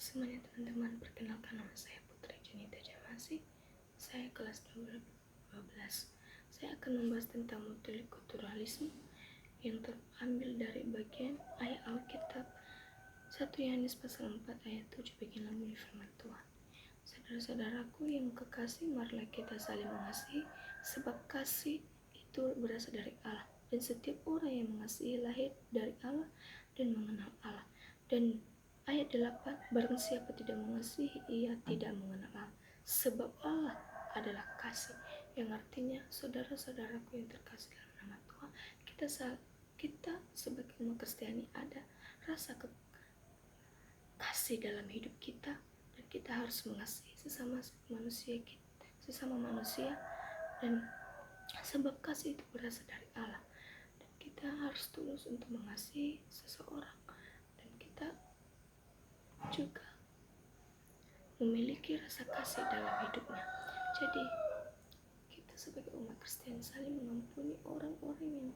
Semuanya teman-teman, perkenalkan nama saya Putri Junita Jamasi. Saya kelas 12. Saya akan membahas tentang multikulturalisme yang terambil dari bagian ayat Alkitab 1 Yohanes pasal 4 ayat 7. Beginilah bunyi firman Tuhan. Saudara-saudaraku yang kekasih, marilah kita saling mengasihi, sebab kasih itu berasal dari Allah, dan setiap orang yang mengasihi lahir dari Allah dan mengenal Allah. Dan ayat 8, barang siapa tidak mengasihi, ia tidak mengenal Allah, sebab Allah adalah kasih. Yang artinya, saudara-saudaraku yang terkasih dalam nama Tuhan, kita sebagai umat Kristiani ada rasa kasih dalam hidup kita, dan kita harus mengasihi sesama manusia, dan sebab kasih itu berasal dari Allah, dan kita harus tulus untuk mengasihi seseorang, dan kita juga memiliki rasa kasih dalam hidupnya. Jadi kita sebagai umat Kristen saling mengampuni orang-orang yang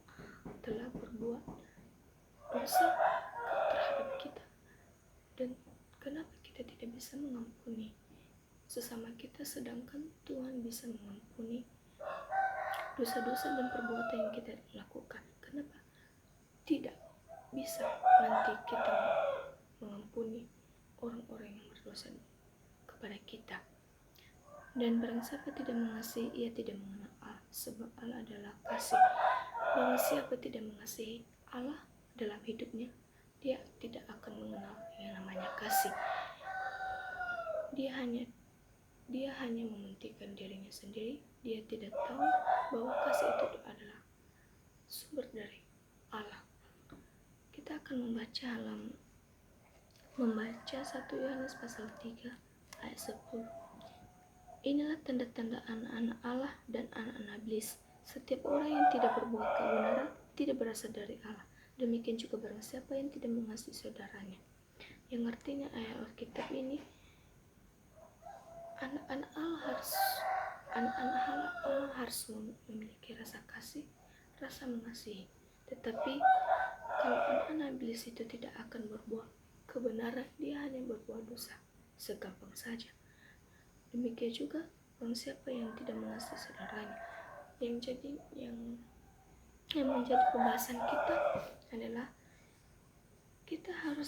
telah berbuat dosa terhadap kita. Dan kenapa kita tidak bisa mengampuni sesama kita, sedangkan Tuhan bisa mengampuni dosa-dosa dan perbuatan yang kita lakukan? Kenapa tidak bisa nanti kita mengampuni orang-orang yang berdosa kepada kita? Dan barang siapa tidak mengasihi, ia tidak mengenal Allah, sebab Allah adalah kasih. Barang siapa tidak mengasihi Allah dalam hidupnya, dia tidak akan mengenal yang namanya kasih. Dia hanya mementingkan dirinya sendiri. Dia tidak tahu bahwa kasih itu adalah sumber dari Allah. Kita akan membaca 1 Yohanes pasal 3 ayat 10. Inilah tanda-tanda anak-anak Allah dan anak-anak iblis. Setiap orang yang tidak berbuat kebenaran tidak berasal dari Allah. Demikian juga barang siapa yang tidak mengasihi saudaranya. Yang artinya ayat Alkitab ini, anak-anak Allah harus memiliki rasa kasih, rasa mengasihi. Tetapi kalau anak-anak iblis itu tidak akan berbuat kebenaran, dia hanya berbuat dosa segampang saja. Demikian juga barang siapa yang tidak mengasihi saudaranya. Yang menjadi pembahasan kita adalah kita harus